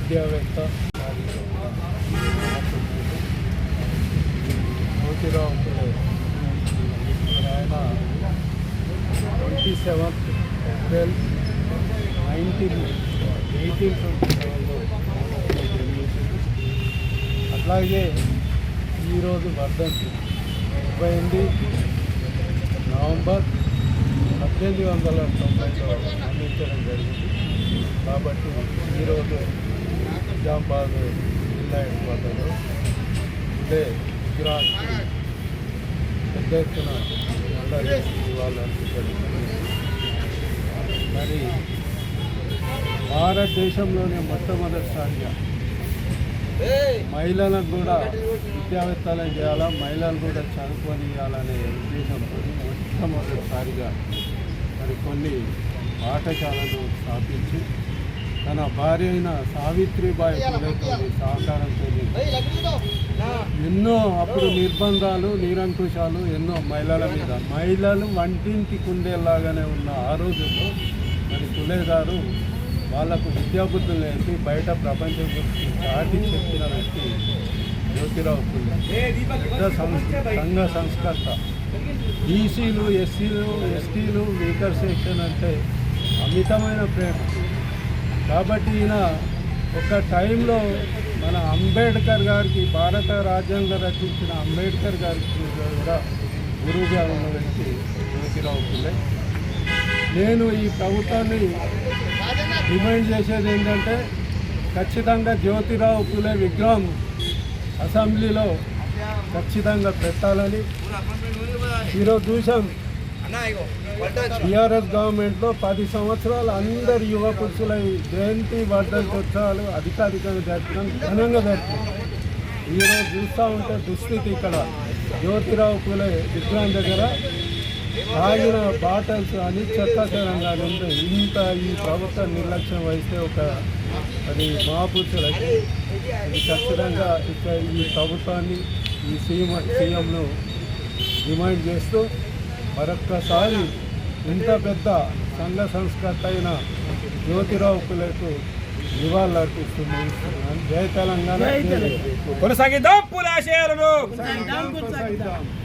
విద్యావేత్త జ్యోతిరావు ఫులే. ఆయన 27th April 1827లో జన్మించింది. అట్లాగే ఈరోజు వర్ధంతి 28 నవంబర్ 1890లో అందించడం జరిగింది. కాబట్టి ఈరోజు నిజామాబాద్ జిల్లా హెడ్ క్వార్టర్లో ఇదే విగ్రహానికి పెద్ద ఎత్తున ఇవాళ మరి భారతదేశంలోనే మొట్టమొదటిసారిగా మహిళలకు కూడా విద్యావేత్తలను చేయాలా, మహిళలు కూడా చదువుకొని ఇవ్వాలనే ఉద్దేశంతో మొట్టమొదటిసారిగా మరి కొన్ని పాఠశాలను స్థాపించి తన భార్య అయిన సావిత్రిబాయి ఫులేతో సహకారంతో ఎన్నో అప్పుడు నిర్బంధాలు నిరంకుశాలు ఎన్నో మహిళల మీద, మహిళలు వంటింటికి ఉండేలాగానే ఉన్న ఆ రోజుల్లో మరి ఫులే గారు వాళ్లకు విద్యాబుద్ధులు నేర్పి బయట ప్రపంచం గురించి చాటి చెప్పిన వ్యక్తి జ్యోతిరావు ఫులే. సంఘ సంస్కర్త. బీసీలు, ఎస్సీలు, ఎస్టీలు, వీకర్ సెక్షన్ అంటే అమితమైన ప్రేమ. కాబట్టి ఈయన ఒక టైంలో మన అంబేద్కర్ గారికి, భారత రాజ్యాంగం రచించిన అంబేద్కర్ గారికి కూడా గురువుగా ఉన్న వ్యక్తి జ్యోతిరావు ఫులే. నేను ఈ ప్రభుత్వాన్ని డిమాండ్ చేసేది ఏంటంటే ఖచ్చితంగా జ్యోతిరావు ఫులే విగ్రహం అసెంబ్లీలో ఖచ్చితంగా పెట్టాలని. ఈరోజు చూసాం టీఆర్ఎస్ గవర్నమెంట్లో 10 సంవత్సరాలు అందరు యువ పురుషుల జయంతి వర్ధంతోత్సవాలు అధికారికంగా జరుపుతాం, ఘనంగా జరుపుతాం. ఈరోజు చూస్తూ ఉంటే దుస్థితి ఇక్కడ జ్యోతిరావు ఫులే విగ్రహం దగ్గర తాగిన బాటల్స్ అని చెత్తాచరంగా ఉంటే ఇంత ఈ ప్రభుత్వ నిర్లక్ష్యం వహిస్తే అది మహాపురుషులకి ఇది ఖచ్చితంగా ఇక్కడ ఈ ప్రభుత్వాన్ని, ఈ సీఎంను డిమాండ్ చేస్తూ మరొక్కసారి ఇంత పెద్ద సంఘ సంస్కర్త అయిన జ్యోతిరావు ఫులేకు నివాళులర్పిస్తున్నాను. జై తెలంగాణ. కొనసాగిద్దాం.